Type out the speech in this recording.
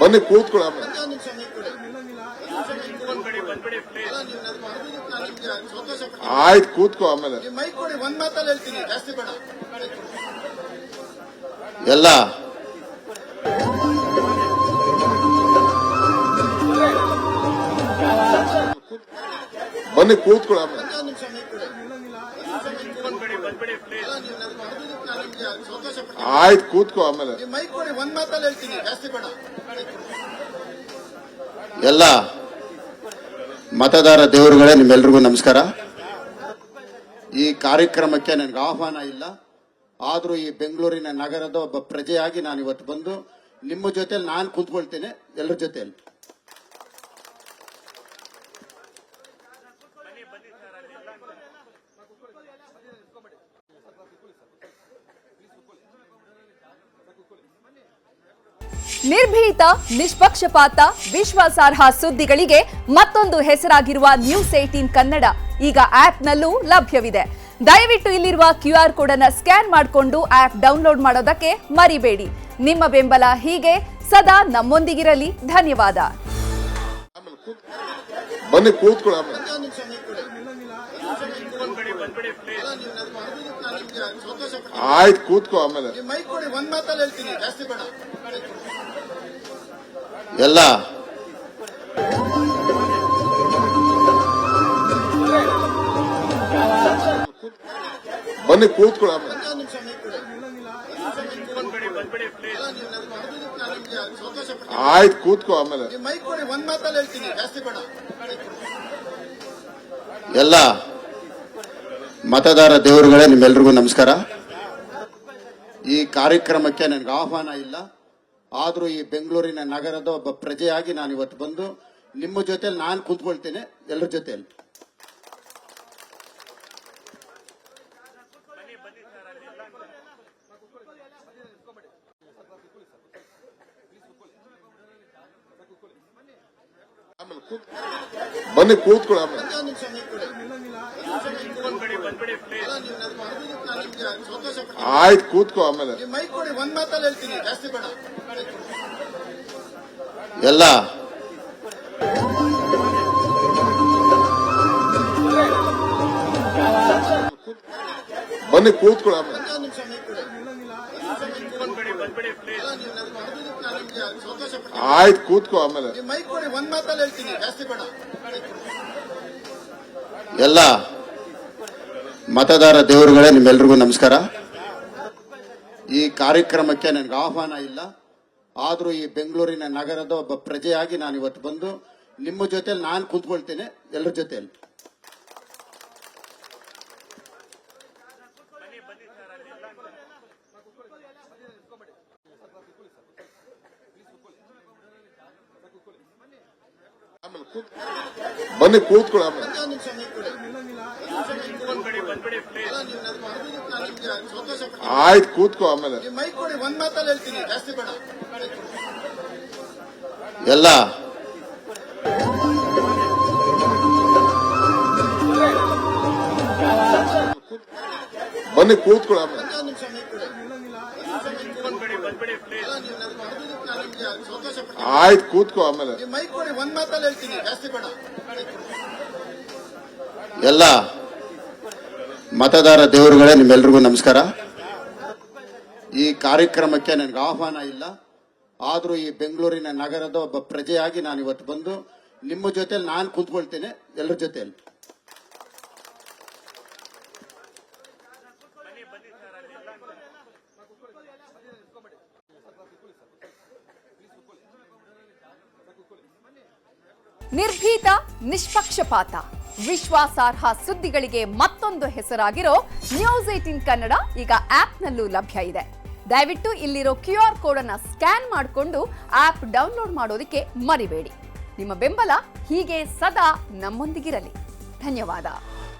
ಬನ್ನಿ ಕೂತ್ಕೊಳ್ಳಿ ಆಮೇಲೆ. ಆಯ್ತು ಕೂತ್ಕೋ ಆಮೇಲೆ. ಎಲ್ಲ ಬನ್ನಿ ಕೂತ್ಕೊಳ್ಳಿ ಆಮೇಲೆ. ಆಯ್ತು ಕೂತ್ಕೋ ಆಮೇಲೆ. ಎಲ್ಲ ಮತದಾರ ದೇವರುಗಳೇ, ನಿಮ್ಮೆಲ್ರಿಗೂ ನಮಸ್ಕಾರ. ಈ ಕಾರ್ಯಕ್ರಮಕ್ಕೆ ನನಗೆ ಆಹ್ವಾನ ಇಲ್ಲ, ಆದರೂ ಈ ಬೆಂಗಳೂರಿನ ನಗರದ ಒಬ್ಬ ಪ್ರಜೆಯಾಗಿ ನಾನು ಇವತ್ತು ಬಂದು ನಿಮ್ಮ ಜೊತೆಲಿ ನಾನು ಕೂತ್ಕೊಳ್ತೇನೆ, ಎಲ್ಲರ ಜೊತೆಯಲ್ಲಿ. ನಿರ್ಭೀತ, ನಿಷ್ಪಕ್ಷಪಾತ, ವಿಶ್ವಾಸಾರ್ಹ ಸುದ್ದಿಗಳಿಗೆ ಮತ್ತೊಂದು ಹೆಸರಾಗಿರುವ ನ್ಯೂಸ್18 ಕನ್ನಡ ಈಗ ಆಪ್ನಲ್ಲೂ ಲಭ್ಯವಿದೆ. ದಯವಿಟ್ಟು ಇಲ್ಲಿರುವ QR ಕೋಡ್ ಅನ್ನು ಸ್ಕ್ಯಾನ್ ಮಾಡಿಕೊಂಡು ಆಪ್ ಡೌನ್ಲೋಡ್ ಮಾಡೋದಕ್ಕೆ ಮರಿಬೇಡಿ. ನಿಮ್ಮ ಬೆಂಬಲ ಹೀಗೆ ಸದಾ ನಮ್ಮೊಂದಿಗಿರಲಿ. ಧನ್ಯವಾದ. ಬನ್ನಿ ಕೂತ್ಕೊಳ್ಳಿ ಆಮೇಲೆ. ಆಯ್ತು ಕೂತ್ಕೋ ಆಮೇಲೆ. ಎಲ್ಲ ಬನ್ನಿ ಕೂತ್ಕೊಳ್ಳಿ ಆಮೇಲೆ. ಆಯ್ತು ಕೂತ್ಕೋ ಆಮೇಲೆ. ಎಲ್ಲ ಮತದಾರ ದೇವರುಗಳೇ, ನಿಮ್ಮೆಲ್ರಿಗೂ ನಮಸ್ಕಾರ. ಈ ಕಾರ್ಯಕ್ರಮಕ್ಕೆ ನನಗೆ ಆಹ್ವಾನ ಇಲ್ಲ, ಆದರೂ ಈ ಬೆಂಗಳೂರಿನ ನಗರದ ಒಬ್ಬ ಪ್ರಜೆಯಾಗಿ ನಾನು ಇವತ್ತು ಬಂದು ನಿಮ್ಮ ಜೊತೆಲಿ ನಾನು ಕೂತ್ಕೊಳ್ತೇನೆ, ಎಲ್ಲರ ಜೊತೆಯಲ್ಲಿ. ಬನ್ನಿ ಕೂತ್ಕೊಳ್ಳಿ ಆಮೇಲೆ. ಆಯ್ತು ಕೂತ್ಕೋ ಆಮೇಲೆ. ಎಲ್ಲ ಬನ್ನಿ ಕೂತ್ಕೊಳ್ಳಿ ಆಮೇಲೆ. ಆಯ್ತು ಕೂತ್ಕೋ ಆಮೇಲೆ. ಎಲ್ಲ ಮತದಾರ ದೇವರುಗಳೇ, ನಿಮ್ಮೆಲ್ರಿಗೂ ನಮಸ್ಕಾರ. ಈ ಕಾರ್ಯಕ್ರಮಕ್ಕೆ ನನಗೆ ಆಹ್ವಾನ ಇಲ್ಲ, ಆದರೂ ಈ ಬೆಂಗಳೂರಿನ ನಗರದ ಒಬ್ಬ ಪ್ರಜೆಯಾಗಿ ನಾನು ಇವತ್ತು ಬಂದು ನಿಮ್ಮ ಜೊತೆಲಿ ನಾನು ಕೂತ್ಕೊಳ್ತೇನೆ, ಎಲ್ಲರ ಜೊತೆಯಲ್ಲಿ. ಬನ್ನಿ ಕೂತ್ಕೊಳ್ಳಿ ಆಮೇಲೆ. ಆಯ್ತು ಕೂತ್ಕೋ ಆಮೇಲೆ. ಎಲ್ಲ ಬನ್ನಿ ಕೂತ್ಕೊಳ್ಳಿ ಆಮೇಲೆ. ಆಯ್ತು ಕೂತ್ಕೋ ಆಮೇಲೆ. ಎಲ್ಲ ಮತದಾರ ದೇವರುಗಳೇ, ನಿಮ್ಮೆಲ್ರಿಗೂ ನಮಸ್ಕಾರ. ಈ ಕಾರ್ಯಕ್ರಮಕ್ಕೆ ನನಗೆ ಆಹ್ವಾನ ಇಲ್ಲ, ಆದರೂ ಈ ಬೆಂಗಳೂರಿನ ನಗರದ ಒಬ್ಬ ಪ್ರಜೆಯಾಗಿ ನಾನು ಇವತ್ತು ಬಂದು ನಿಮ್ಮ ಜೊತೆಲಿ ನಾನು ಕೂತ್ಕೊಳ್ತೇನೆ, ಎಲ್ಲರ ಜೊತೆಯಲ್ಲಿ. ನಿರ್ಭೀತ, ನಿಷ್ಪಕ್ಷಪಾತ, ವಿಶ್ವಾಸಾರ್ಹ ಸುದ್ದಿಗಳಿಗೆ ಮತ್ತೊಂದು ಹೆಸರಾಗಿರೋ ನ್ಯೂಸ್18 ಕನ್ನಡ ಈಗ ಆಪ್ನಲ್ಲೂ ಲಭ್ಯ ಇದೆ. ದಯವಿಟ್ಟು ಇಲ್ಲಿರೋ QR ಕೋಡ್ ಅನ್ನು ಸ್ಕ್ಯಾನ್ ಮಾಡಿಕೊಂಡು ಆಪ್ ಡೌನ್ಲೋಡ್ ಮಾಡೋದಕ್ಕೆ ಮರಿಬೇಡಿ. ನಿಮ್ಮ ಬೆಂಬಲ ಹೀಗೆ ಸದಾ ನಮ್ಮೊಂದಿಗಿರಲಿ. ಧನ್ಯವಾದ.